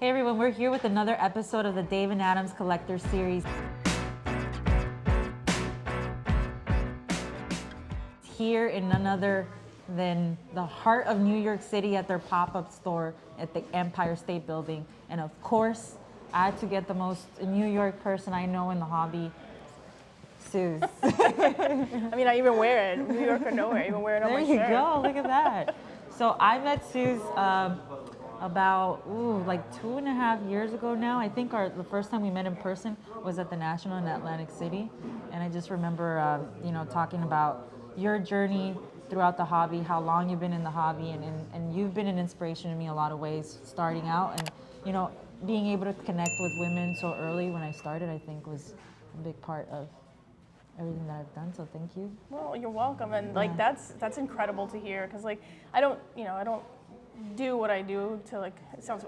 Hey everyone, we're here with another episode of the Dave and Adams Collector Series. Here in none other than the heart of New York City at their pop-up store at the Empire State Building. And of course, I had to get the most New York person I know in the hobby, Sooz. I mean, I even wear it. New York or nowhere, I even wear it on my shirt. There you go, look at that. So I met Sooz about like 2.5 years ago now. I think the first time we met in person was at the National in Atlantic City, and I just remember talking about your journey throughout the hobby, how long you've been in the hobby, and you've been an inspiration to me in a lot of ways starting out, and being able to connect with women so early when I started, I think was a big part of everything that I've done. So thank you. Well, you're welcome, and like that's incredible to hear, because like I don't do what I do to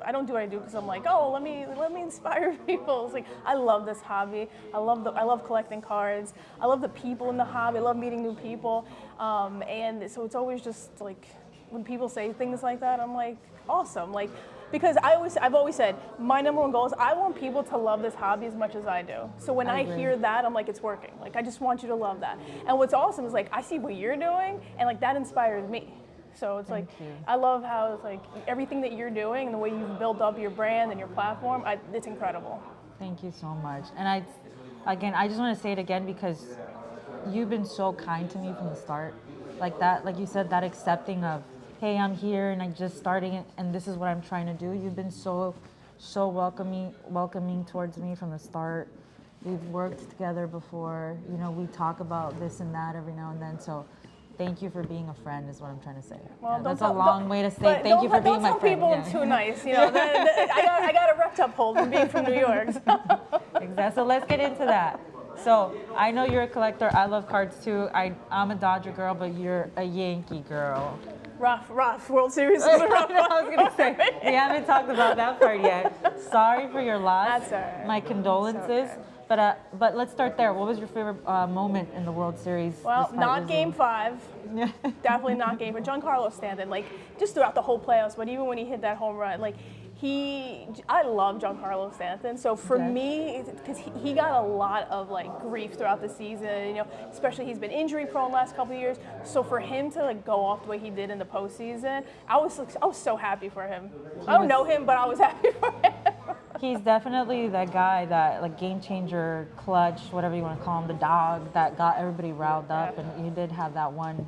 I don't do what I do because I'm like, oh, let me inspire people. It's like I love this hobby. I love collecting cards. I love the people in the hobby. I love meeting new people. And so it's always just like when people say things like that, I'm like, awesome. Like, because I've always said my number one goal is I want people to love this hobby as much as I do. So when I hear that, I'm like, it's working. Like, I just want you to love that. And what's awesome is like I see what you're doing, and like that inspires me. So it's I love how it's like everything that you're doing and the way you've built up your brand and your platform, it's incredible. Thank you so much. And I just want to say it again because you've been so kind to me from the start. Like that, like you said, that accepting of, hey, I'm here and I'm just starting it and this is what I'm trying to do. You've been so welcoming towards me from the start. We've worked together before. We talk about this and that every now and then. So thank you for being a friend is what I'm trying to say. Well, that's a long way to say thank you for being my friend. Don't tell people too nice. I got a rep to uphold from being from New York. So. Exactly. So let's get into that. So I know you're a collector. I love cards too. I'm a Dodger girl, but you're a Yankee girl. Rough. World Series is a rough one. I was going to say, we haven't talked about that part yet. Sorry for your loss. That's all right. My condolences. Okay. But let's start there. What was your favorite moment in the World Series? Well, not Game 5. Definitely not Game 5. Giancarlo Stanton, like, just throughout the whole playoffs, but even when he hit that home run, like, I love Giancarlo Stanton. So for me, because he got a lot of like grief throughout the season, especially he's been injury prone the last couple of years. So for him to like go off the way he did in the postseason, I was so happy for him. I don't know him, but I was happy for him. He's definitely that guy, that like game changer, clutch, whatever you want to call him, the dog that got everybody riled up, and you did have that one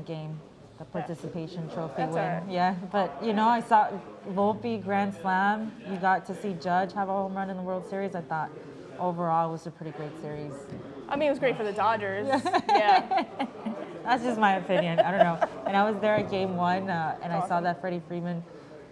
game. The participation trophy win. Right. Yeah, but I saw Volpe Grand Slam. You got to see Judge have a home run in the World Series. I thought overall it was a pretty great series. I mean, it was great for the Dodgers. Yeah. That's just my opinion. I don't know. And I was there at Game 1, and I saw that Freddie Freeman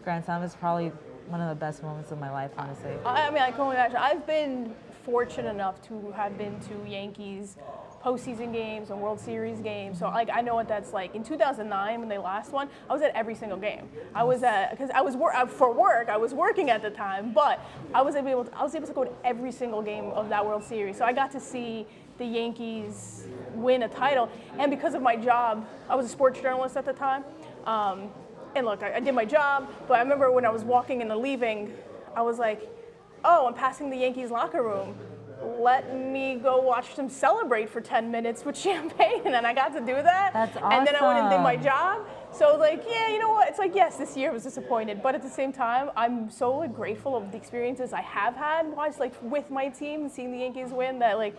Grand Slam. Is probably one of the best moments of my life, honestly. I mean, I can only imagine. I've been fortunate enough to have been to Yankees postseason games and World Series games, so like I know what that's like. In 2009, when they last won, I was at every single game. I was because I was for work. I was working at the time, but I was able to go to every single game of that World Series. So I got to see the Yankees win a title, and because of my job, I was a sports journalist at the time. And look, I did my job, but I remember when I was walking and leaving, I was like, oh, I'm passing the Yankees locker room. Let me go watch them celebrate for 10 minutes with champagne, and I got to do that. That's awesome. And then I went and did my job. So like, yeah, you know what? It's like, yes, this year I was disappointed, but at the same time, I'm so like, grateful of the experiences I have had with my team and seeing the Yankees win that like,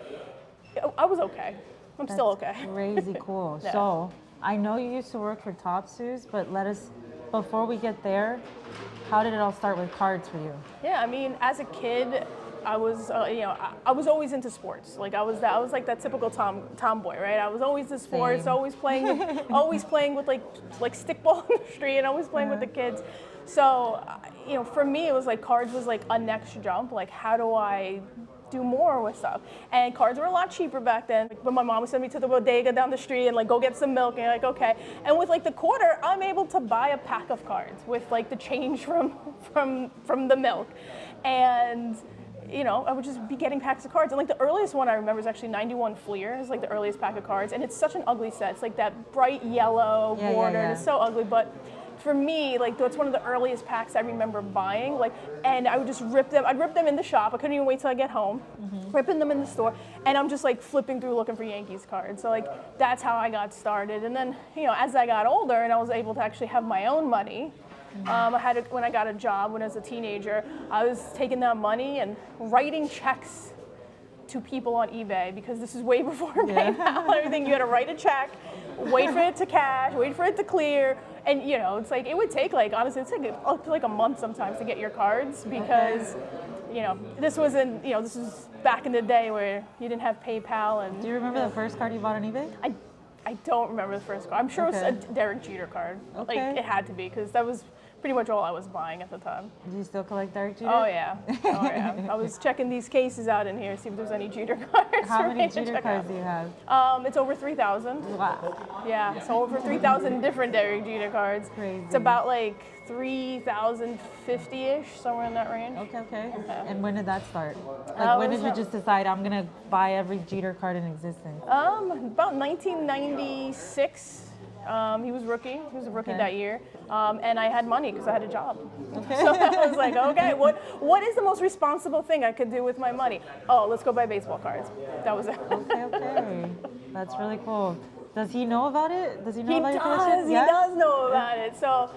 I was okay. I'm still okay. Crazy cool. Yeah. So I know you used to work for Top Sooz, but before we get there, how did it all start with cards for you? Yeah, I mean, as a kid, I was, I was always into sports. Like I was like that typical tomboy, right? I was always into sports, Same. always playing with like stickball in the street, and always playing with the kids. So, for me, it was like cards was like a next jump. Like, how do I do more with stuff? And cards were a lot cheaper back then. When my mom would send me to the bodega down the street and like go get some milk, and like, okay. And with like the quarter, I'm able to buy a pack of cards with like the change from the milk, and I would just be getting packs of cards. And like the earliest one I remember is actually 91 Fleer is like the earliest pack of cards, and it's such an ugly set. It's like that bright yellow border. Yeah. It's so ugly, but for me, like that's one of the earliest packs I remember buying. Like, and I would just rip them. I'd rip them in the shop. I couldn't even wait till I get home, ripping them in the store, and I'm just like flipping through looking for Yankees cards. So like that's how I got started. And then as I got older and I was able to actually have my own money. When I got a job when I was a teenager, I was taking that money and writing checks to people on eBay, because this is way before PayPal and everything. You had to write a check, wait for it to cash, wait for it to clear, and it's like it would take honestly it's up to a month sometimes to get your cards, because this wasn't this was back in the day where you didn't have PayPal. And Do you remember the first card you bought on eBay? I don't remember the first card. I'm sure it was a Derek Jeter card. Like it had to be, because that was pretty much all I was buying at the time. Do you still collect Derek Jeter? Oh yeah. I was checking these cases out in here, see if there's any Jeter cards. How many Jeter cards do you have? It's over 3,000. Wow. Yeah, so over 3,000 different Derek Jeter cards. Crazy. It's about 3,050-ish, somewhere in that range. Okay. And when did that start? When did you just decide I'm gonna buy every Jeter card in existence? About 1996. He was rookie. He was a rookie that year, and I had money because I had a job. So I was like, okay, what is the most responsible thing I could do with my money? Oh, let's go buy baseball cards. That was it. Okay. That's really cool. Does he know about it? Does he know about your collection? He does know about it. So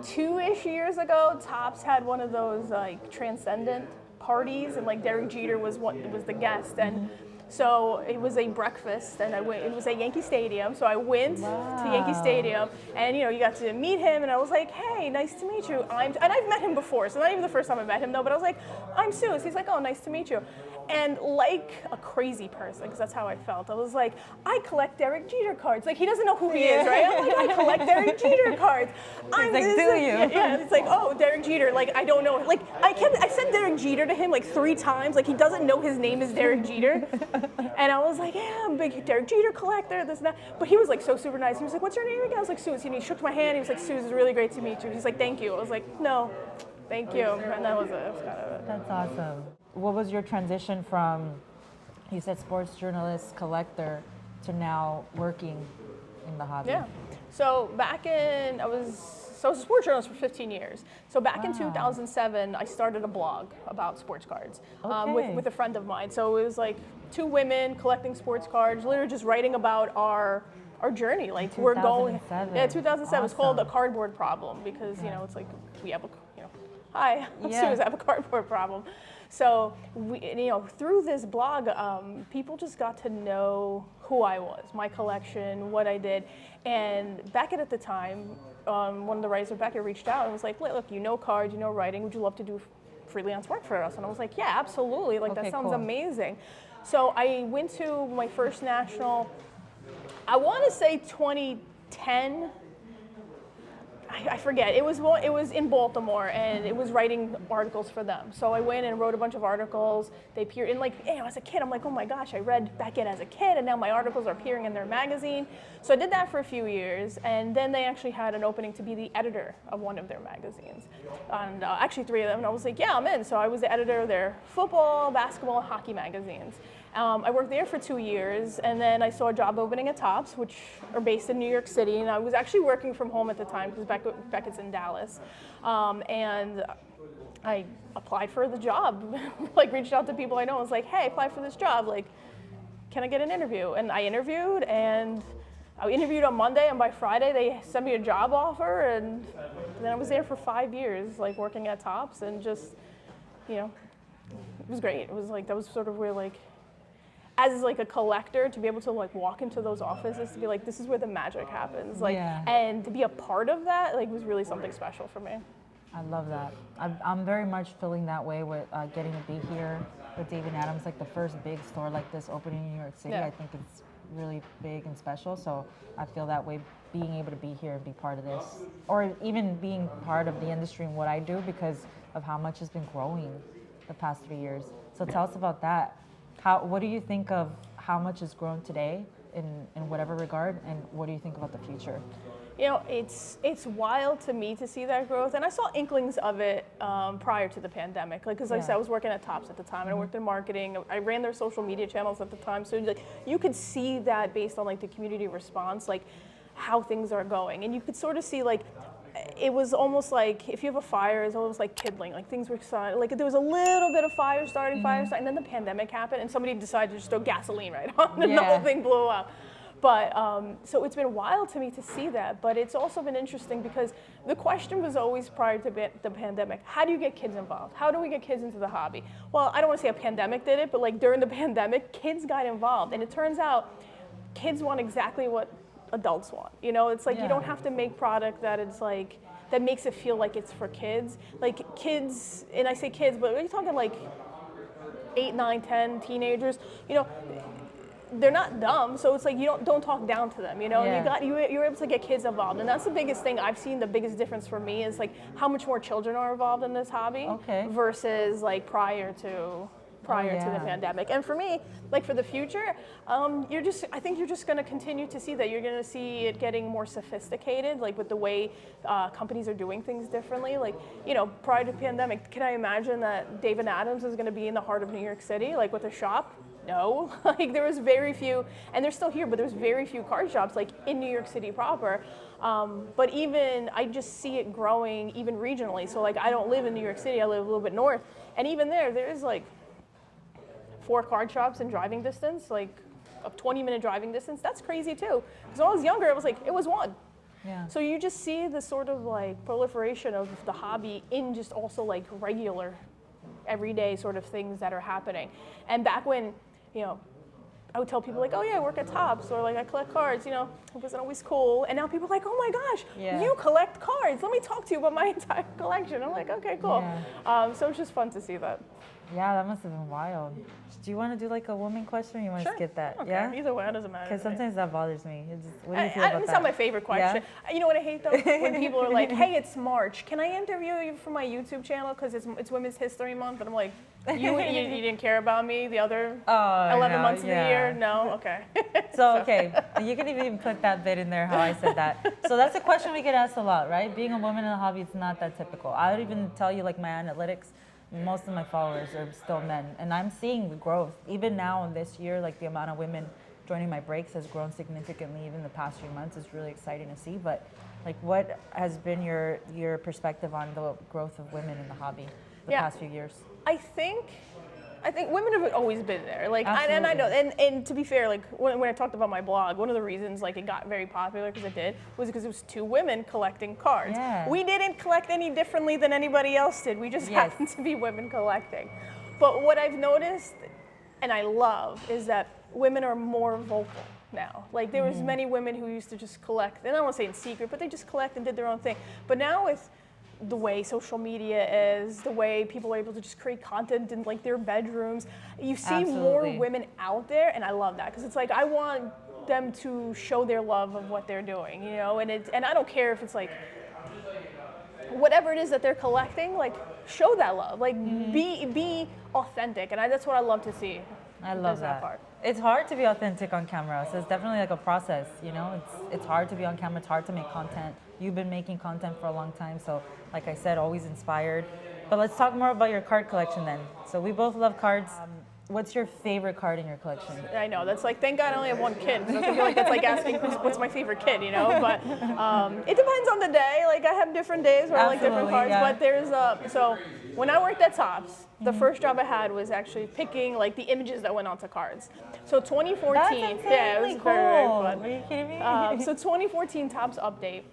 2-ish years ago, Topps had one of those transcendent parties, and Derek Jeter was the guest, and so it was a breakfast, and it was at Yankee Stadium. So I went to Yankee Stadium, and you got to meet him, and I was like, hey, nice to meet you. And I've met him before, so not even the first time I met him though, but I was like, I'm Sooz. He's like, oh, nice to meet you. And like a crazy person, because that's how I felt, I was like, I collect Derek Jeter cards. Like, he doesn't know who he is, right? I'm like, I collect Derek Jeter cards. He's like, do you? Yeah, it's like, oh, Derek Jeter. Like, I don't know. Like, I said Derek Jeter to him 3 times. Like, he doesn't know his name is Derek Jeter. And I was like, yeah, I'm a big Derek Jeter collector, this and that. But he was so super nice. He was like, what's your name again? I was like, Sooz. And he shook my hand. He was like, Sooz, it's really great to meet you. He's like, thank you. I was like, no, thank you. And that was it. That was kind of it. That's awesome. What was your transition from, you said sports journalist, collector, to now working in the hobby? Yeah. So I was a sports journalist for 15 years. So back in 2007, I started a blog about sports cards with a friend of mine. So it was 2 women collecting sports cards, literally just writing about our journey. Like, we're going. 2007. Awesome. It's called A Cardboard Problem, because it's like we have hi, I'm Sooz, I have a cardboard problem. So through this blog, people just got to know who I was, my collection, what I did. And Beckett at the time, one of the writers of Beckett reached out and was like, look, cards, writing, would you love to do freelance work for us? And I was like, yeah, absolutely, that sounds amazing. So I went to my first national, I want to say 2010. I forget. It was in Baltimore, and it was writing articles for them. So I went and wrote a bunch of articles. They appeared in as a kid, I'm like, oh my gosh, I read Beckett as a kid, and now my articles are appearing in their magazine. So I did that for a few years, and then they actually had an opening to be the editor of one of their magazines, and actually 3 of them. And I was like, yeah, I'm in. So I was the editor of their football, basketball, and hockey magazines. I worked there for 2 years, and then I saw a job opening at Topps, which are based in New York City, and I was actually working from home at the time because Beckett's in Dallas, and I applied for the job, reached out to people I know, and was like, hey, apply for this job, can I get an interview? And I interviewed on Monday, and by Friday they sent me a job offer, and then I was there for 5 years, working at Topps, and just, it was great. It was that was sort of where as a collector, to be able to walk into those offices, to be this is where the magic happens, and to be a part of that was really something special for me. I love that. I'm very much feeling that way with getting to be here with David Adams, the first big store like this opening in New York City. I think it's really big and special, so I feel that way, being able to be here and be part of this, or even being part of the industry and what I do, because of how much has been growing the past 3 years. So tell us about that. What do you think of how much has grown today in whatever regard, and what do you think about the future? It's wild to me to see that growth, and I saw inklings of it prior to the pandemic. Because I said, I was working at Topps at the time, and I worked in marketing. I ran their social media channels at the time, so you could see that based on the community response, how things are going, and you could sort of see it was almost like if you have a fire, it's almost like kindling. Like things were starting, like there was a little bit of fire starting, and then the pandemic happened, and somebody decided to just throw gasoline right on, and the whole thing blew up. But so it's been wild to me to see that. But it's also been interesting because the question was always prior to the pandemic: how do you get kids involved? How do we get kids into the hobby? Well, I don't want to say a pandemic did it, but like during the pandemic, kids got involved, and it turns out kids want exactly what adults want. You know, it's like you don't have to make product that it's like that makes it feel like it's for kids. Like kids, and I say kids, but we're talking like 8, 9, 10 teenagers. You know, they're not dumb, so it's like you don't talk down to them. You know, you're able to get kids involved, and that's the biggest thing I've seen. The biggest difference for me is like how much more children are involved in this hobby versus like prior to the pandemic. And for me, like for the future, I think you're just going to continue to see that. You're going to see it getting more sophisticated, like with the way companies are doing things differently. Like, you know, prior to the pandemic, can I imagine that David Adams is going to be in the heart of New York City, like with a shop? No, like there was very few, and they're still here, but there's very few card shops like in New York City proper. But even, I just see it growing even regionally. So like I don't live in New York City, I live a little bit north. And even there is like 4 card shops in driving distance, like a 20-minute driving distance. That's crazy too. Because when I was younger, it was 1. Yeah. So you just see the sort of like proliferation of the hobby in just also like regular, everyday sort of things that are happening. And back when, you know, I would tell people like, oh yeah, I work at Topps, or like I collect cards, you know, it wasn't always cool. And now people are like, oh my gosh, you collect cards. Let me talk to you about my entire collection. I'm like, okay, cool. Yeah. So it's just fun to see that. Yeah, that must have been wild. Do you want to do like a woman question, or you want to skip that? Okay. Yeah? Either way, it doesn't matter. Because sometimes that bothers me. What do you feel about that? It's not my favorite question. Yeah? You know what I hate though? When people are like, hey, it's March. Can I interview you for my YouTube channel because it's Women's History Month? And I'm like, you didn't care about me the other 11 months of the year? No? Okay. So, okay. You can even put that bit in there, how I said that. So that's a question we get asked a lot, right? Being a woman in the hobby, it's not that typical. I would even tell you like my analytics, most of my followers are still men, and I'm seeing the growth. Even now in this year, like the amount of women joining my breaks has grown significantly. Even the past few months is really exciting to see. But like, what has been your perspective on the growth of women in the hobby the past few years? I think women have always been there. Like, and I know, and to be fair, like when I talked about my blog, one of the reasons like it got very popular because it was 2 women collecting cards. Yeah. We didn't collect any differently than anybody else did. We just happened to be women collecting. But what I've noticed, and I love, is that women are more vocal now. Like there was many women who used to just collect, and I don't want to say in secret, but they just collect and did their own thing. But now with the way social media is, the way people are able to just create content in like their bedrooms, you see more women out there, and I love that because it's like I want them to show their love of what they're doing, you know, and I don't care if it's like whatever it is that they're collecting, like show that love, like be authentic, and that's what I love to see. I love that part. It's hard to be authentic on camera, so it's definitely like a process, you know. It's hard to be on camera. It's hard to make content. You've been making content for a long time, so like I said, always inspired. But let's talk more about your card collection then. So we both love cards. What's your favorite card in your collection? I know, that's like, thank God I only have 1 kid. So I feel like that's like asking what's my favorite kid, you know? But it depends on the day. Like I have different days where I like different cards, but there's, so when I worked at Topps, the first job I had was actually picking like the images that went onto cards. So 2014, that's it was cool. very fun. Are you kidding me? So 2014 Topps update,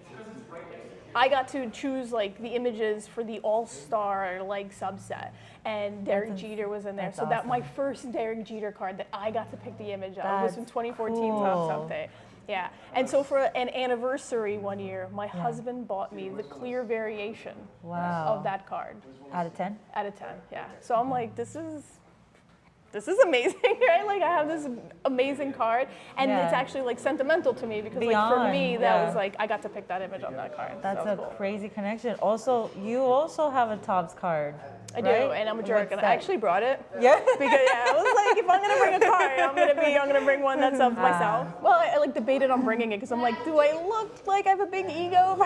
I got to choose like the images for the All-Star like subset, and Derek Jeter was in there. So that my first Derek Jeter card that I got to pick the image of was in 2014 Topps update. Yeah, and so for an anniversary one year, my husband bought me the clear variation of that card. Out of 10? Out of 10, yeah. So I'm like, this is amazing, right? Like I have this amazing card, and it's actually like sentimental to me because like for me that was like I got to pick that image on that card. That's so a cool. crazy connection. Also, you also have a Topps card. I do, and I'm a jerk, and I actually brought it. Yeah. Because I was like, if I'm gonna bring a card, I'm gonna bring one that's of myself. Well, I like debated on bringing it because I'm like, do I look like I have a big ego?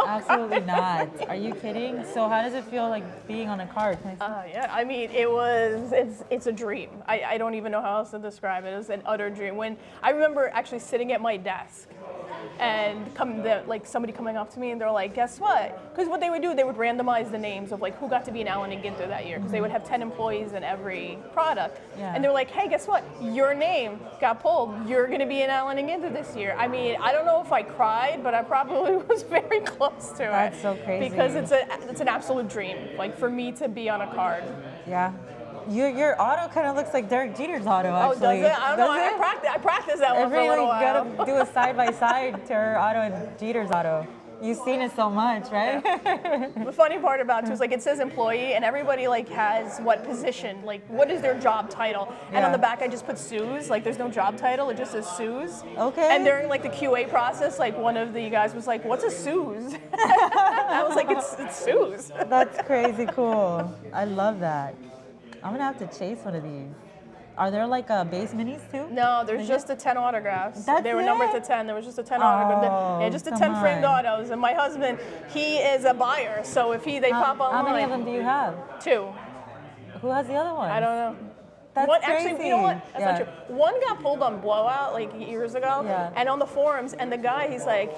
Absolutely not. Are you kidding? So how does it feel like being on a card? Yeah, I mean, it's a dream. I don't even know how else to describe it. It was an utter dream. When I remember actually sitting at my desk and like somebody coming up to me and they're like, guess what? Because what they would do, they would randomize the names of like who got to be an Allen and Ginter that year, because they would have 10 employees in every product. Yeah. And they were like, hey, guess what? Your name got pulled. You're going to be an Allen and Ginter this year. I mean, I don't know if I cried, but I probably was very close to it. That's so crazy. Because it's an absolute dream, like for me to be on a card. Yeah. Your auto kind of looks like Derek Jeter's auto, Oh, actually. does it? I don't know. I practiced that one for a little while. Gotta do a side by side to her auto and Jeter's auto. You've seen it so much, right? Yeah. The funny part about it is like it says employee, and everybody like has what position, like what is their job title. And on the back I just put Sooz, like there's no job title, it just says Sooz. Okay. And during like the QA process, like one of the guys was like, what's a Sooz? I was like, it's Sooz. That's crazy cool. I love that. I'm gonna have to chase one of these. Are there like base minis too? No, there's just the 10 autographs. That's they were it? numbered to 10. There was just the 10 autographs. Yeah, just the 10 framed autos. And my husband, he is a buyer. So if they pop online. How many of them do you have? 2. Who has the other one? I don't know. That's one, crazy. Actually, you know what? That's not true. One got pulled on Blowout like years ago, and on the forums, and the guy,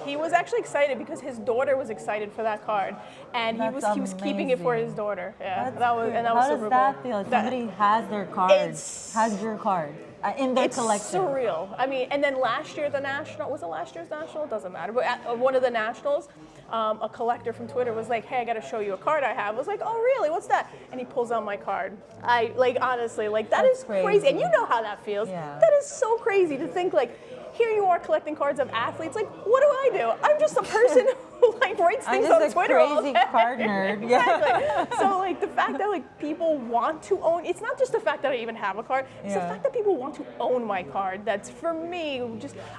he was actually excited because his daughter was excited for that card, and he was keeping it for his daughter. Yeah, that was super cool. How does that feel? Somebody has their card, has your card in their collection. It's surreal. I mean, and then last year the National, was it last year's National? It doesn't matter. But at one of the Nationals, a collector from Twitter was like, hey, I got to show you a card I have. I was like, oh, really? What's that? And he pulls out my card. Honestly, that is crazy. And you know how that feels. Yeah. That is so crazy to think, like, here you are collecting cards of athletes. Like, what do? I'm just a person who, writes things on Twitter all day. I'm just a crazy card nerd. Exactly. So, the fact that, people want to own, it's not just the fact that I even have a card. It's the fact that people want to own my card. That's, for me,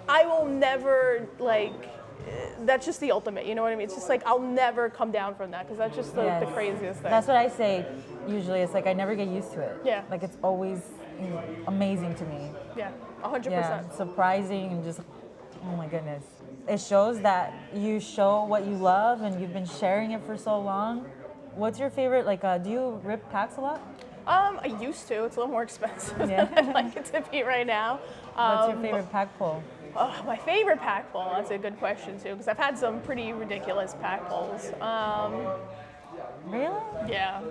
I will never, that's just the ultimate, you know what I mean? It's just I'll never come down from that, because that's just the craziest thing. That's what I say usually. It's I never get used to it. Yeah. It's always amazing to me. Yeah, 100%. Yeah, surprising and just, oh my goodness. It shows that you show what you love and you've been sharing it for so long. What's your favorite, do you rip packs a lot? I used to. It's a little more expensive than I'd like it to be right now. What's your favorite pack pull? My favorite pack pull, that's a good question too, because I've had some pretty ridiculous pack pulls. Really? Yeah.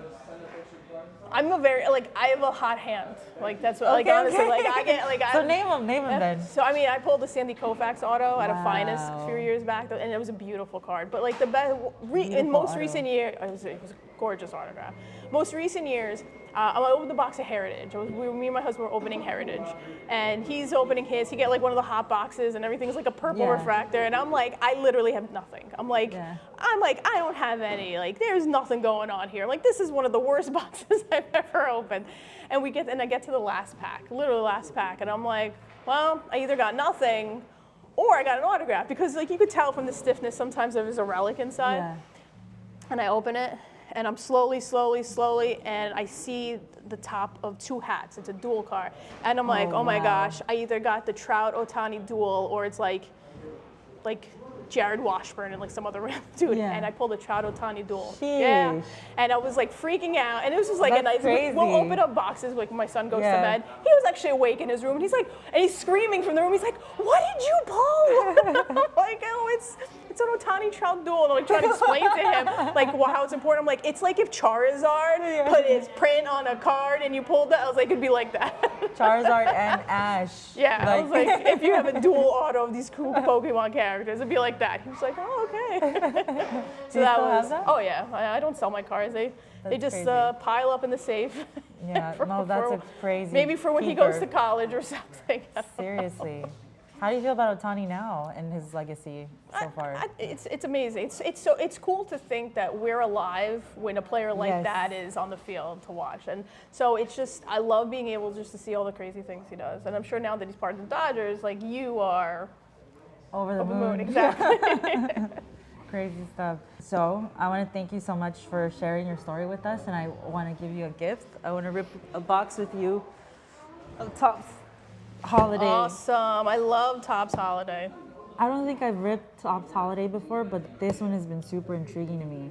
I'm I have a hot hand. That's what, Okay, honestly, okay. I get, So name them then. So, I pulled the Sandy Koufax auto out of Finest a few years back, and it was a beautiful card. But, the best, in most recent years, it was a gorgeous autograph. Most recent years, I opened the box of Heritage. Me and my husband were opening Heritage, and he's opening his. He got one of the hot boxes, and everything's a purple refractor, and I'm I literally have nothing. I don't have any. There's nothing going on here. This is one of the worst boxes I've ever opened. And I get to the last pack, literally last pack, and I'm well, I either got nothing, or I got an autograph, because you could tell from the stiffness sometimes there's a relic inside. Yeah. And I open it. And I'm slowly, and I see the top of 2 hats. It's a dual card. And I'm oh my gosh, I either got the Trout Ohtani dual, or it's like Jared Washburn and some other random dude. Yeah. And I pulled the Trout Ohtani dual. Sheesh. Yeah. And I was freaking out. And it was just That's a nice, crazy. we'll open up boxes when my son goes to bed. He was actually awake in his room, and he's screaming from the room. He's what did you pull? I'm oh, it's an Ohtani Trout duel. And I'm trying to explain to him how it's important. I'm it's if Charizard put his print on a card and you pulled that. I was it'd be like that. Charizard and Ash. Yeah, I was if you have a dual auto of these cool Pokemon characters, it'd be like that. He was oh, okay. So Do you still have that? Oh yeah, I don't sell my cards. They just pile up in the safe. Yeah, that's a crazy. Maybe for when he goes to college or something. Seriously. How do you feel about Ohtani now and his legacy so far? It's amazing. It's cool to think that we're alive when a player like that is on the field to watch. And so it's just, I love being able just to see all the crazy things he does. And I'm sure now that he's part of the Dodgers, you are over the moon. Exactly. Crazy stuff. So I want to thank you so much for sharing your story with us, and I want to give you a gift. I want to rip a box with you of Topps Holiday. Awesome. I love Topps Holiday. I don't think I've ripped Topps Holiday before, but this one has been super intriguing to me.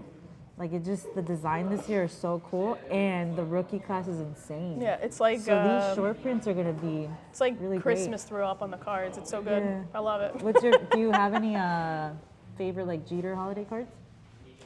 Like it just, the design this year is so cool, and the rookie class is insane. Yeah, it's like So these short prints are gonna be it's like really Christmas threw up on the cards. It's so good. Yeah. I love it. What's your? Do you have any favorite like Jeter holiday cards?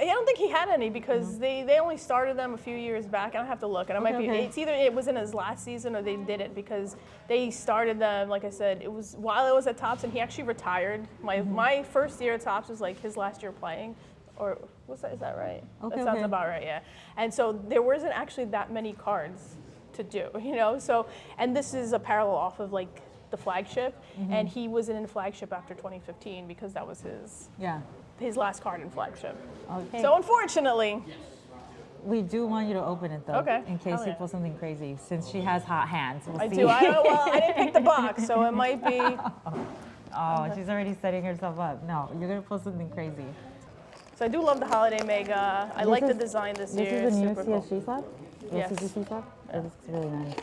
I don't think he had any because they only started them a few years back. I don't have to look, and it's either it was in his last season or they did it because they started them. Like I said, it was while it was at Topps, and he actually retired. My first year at Topps was like his last year playing, or what's that? Is that right? Okay, that sounds about right. Yeah. And so there wasn't actually that many cards to do, you know. So and this is a parallel off of like the flagship, and he wasn't in flagship after 2015 because that was his last card in flagship. Okay. So unfortunately, We do want you to open it though, Okay. in case Hell you yeah. pull something crazy. Since she has hot hands, we'll I see. do. I didn't pick the box, so it might be. Oh, she's already setting herself up. No, you're gonna pull something crazy. So I do love the Holiday Mega. I like the design this year. This is the new Super cool. CSG slab? Yes. CSG slab? It looks really nice.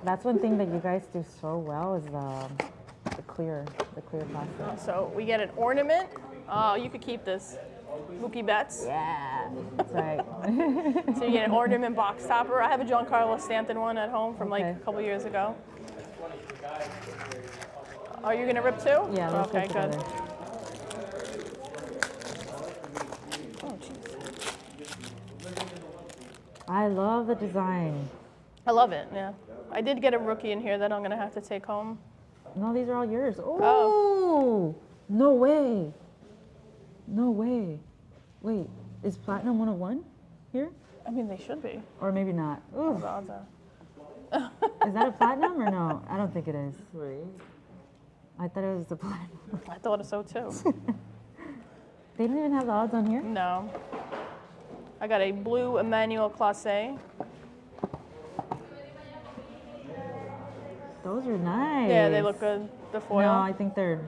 That's one thing that you guys do so well is the clear plastic. So we get an ornament. Oh, you could keep this. Mookie Betts. Yeah, that's right. So you get an ornament box topper. I have a Giancarlo Stanton one at home from like Okay. a couple years ago. Are you gonna rip too? Yeah, let's Okay, go good. together. Oh, jeez. I love the design. I love it. Yeah. I did get a rookie in here that I'm gonna have to take home. No, these are all yours. Oh, no way. No way. Wait, is Platinum 101 here? I mean, they should be. Or maybe not. Ooh, The odds are. is that a Platinum or no? I don't think it is. I thought it was the Platinum. I thought so too. They didn't even have the odds on here? No. I got a blue Emmanuel Classe. Those are nice. Yeah, they look good. The foil. No, I think they're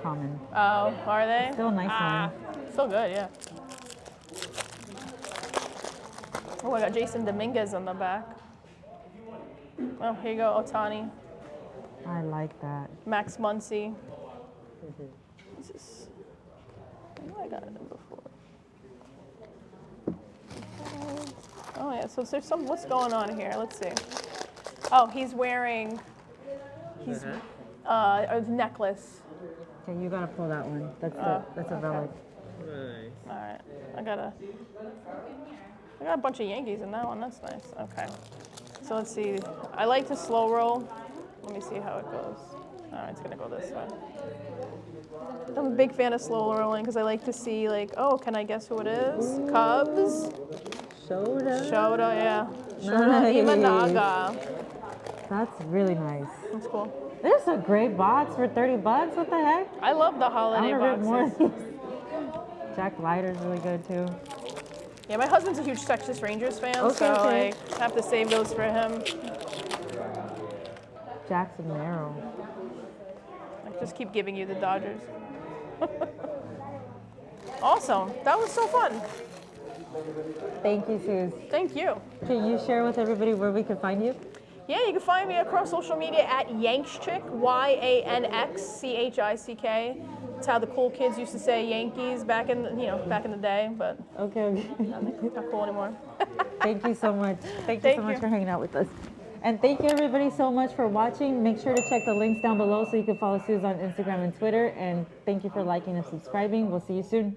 common. Oh, are they? Still a nice Still good, yeah. Oh, I got Jason Dominguez on the back. Oh, here you go, Otani. I like that. Max Muncy. This is, I know I got it before. Oh yeah, so there's some, what's going on here? Let's see. Oh, he's wearing, a necklace. Okay, you gotta pull that one. That's a relic. All right, I got a bunch of Yankees in that one. That's nice. Okay, so let's see. I like to slow roll. Let me see how it goes. All right, it's gonna go this way. I'm a big fan of slow rolling because I like to see like, oh, can I guess who it is? Cubs. Shota, yeah. Nice. Imanaga. That's really nice. That's cool. This is a great box for $30. What the heck? I love the I holiday want to rip more boxes. of these. Jack Leiter's really good too. Yeah, my husband's a huge Texas Rangers fan, Okay, so okay. I have to save those for him. Jackson Merrill. I just keep giving you the Dodgers. Awesome. That was so fun. Thank you, Sooz. Thank you. Can you share with everybody where we can find you? Yeah, you can find me across social media at Yanxchick, YANXCHICK. That's how the cool kids used to say Yankees back in the day, but Okay. not cool anymore. Thank you so much. Thank you Thank so much you. for hanging out with us. And thank you everybody so much for watching. Make sure to check the links down below so you can follow Sooz on Instagram and Twitter. And thank you for liking and subscribing. We'll see you soon.